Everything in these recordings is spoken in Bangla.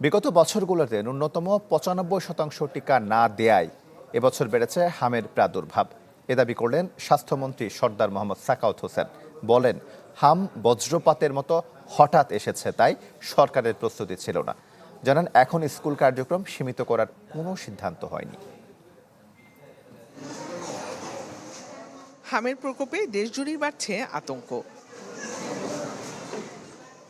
বিগত বছরগুলোতে ন্যূনতম ৯৫% টিকা না দেয়ায় এবছর বেড়েছে হামের প্রাদুর্ভাব। এ দাবি করলেন স্বাস্থ্যমন্ত্রী সর্দার মোহাম্মদ সাখাওয়াত হোসেন। বলেন, হাম বজ্রপাতের মতো হঠাৎ এসেছে, তাই সরকারের প্রস্তুতি ছিল না। জানান, এখন স্কুল কার্যক্রম সীমিত করার কোনো সিদ্ধান্ত হয়নি। হামের প্রকোপে দেশজুড়েই বাড়ছে আতঙ্ক।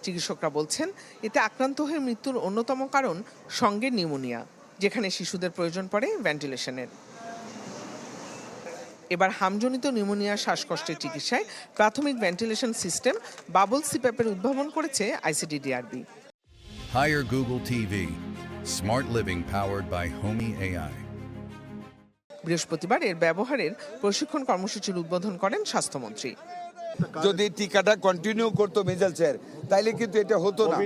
চিকিৎসকরা বলছেন, এতে আক্রান্ত হয়ে মৃত্যুর অন্যতম কারণ সঙ্গে নিউমোনিয়া, যেখানে শিশুদের প্রয়োজন পড়ে ভেন্টিলেশনের। এবার হামজনিত নিউমোনিয়া শ্বাসকষ্টের চিকিৎসায় প্রাথমিক ভেন্টিলেশন সিস্টেম বাবল সিপ্যাপের উদ্ভাবন করেছে ICDDRB. Hire Google TV. Smart living powered by Homey AI. বৃহস্পতিবার এর ব্যবহারের প্রশিক্ষণ কর্মসূচির উদ্বোধন করেন স্বাস্থ্যমন্ত্রী। যদি টিকাটা কন্টিনিউ করতো মিজেলসের, তাইলে কিন্তু এটা হতো না।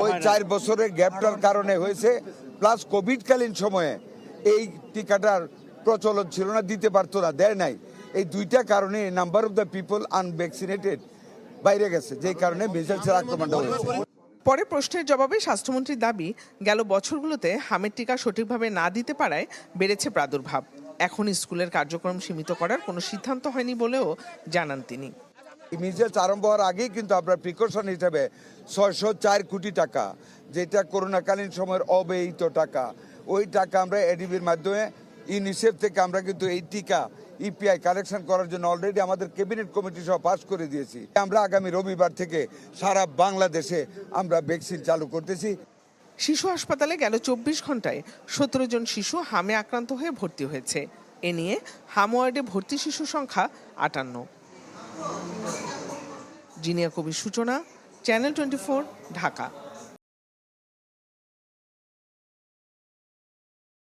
ওই 4 বছরের গ্যাপটার কারণে হয়েছে, প্লাস কোভিডকালীন সময়ে এই টিকাটার প্রচলন ছিল না, দিতে পারতো না, দেয় নাই। এই দুইটা কারণে number of the people unvaccinated বাইরে গেছে, যেই কারণে মিজেলসের আক্রমণটা হয়েছে। পরে প্রশ্নের জবাবে স্বাস্থ্যমন্ত্রীর দাবি, গেল বছরগুলোতে হামের টিকা সঠিকভাবে না দিতে পারায় বেড়েছে প্রাদুর্ভাব। এখন স্কুলের কার্যক্রম সীমিত করার কোনো সিদ্ধান্ত হয়নি বলেও জানান তিনি। মিজেলস আরম্ভ হওয়ার আগেই কিন্তু আমরা প্রিকশন হিসেবে ৬০৪ কোটি টাকা, যেটা করোনাকালীন সময়ের অব্যয়িত টাকা, ওই টাকা আমরা এডিবির মাধ্যমে ইউনিসেফ থেকে আমরা কিন্তু এই টিকা ইপিআই কালেকশন করার জন্য অলরেডি আমাদের ক্যাবিনেট কমিটি সহ পাস করে দিয়েছি। আমরা আগামী রবিবার থেকে সারা বাংলাদেশে আমরা ভ্যাকসিন চালু করতেছি। শিশু হাসপাতালে গেল ২৪ ঘন্টায় ১৭ জন শিশু হামে আক্রান্ত হয়ে ভর্তি হয়েছে। এ নিয়ে হাম ওয়ার্ডে ভর্তি শিশু সংখ্যা ৫৮। জিনিয়া কবির সূচনা, চ্যানেল 24, ঢাকা।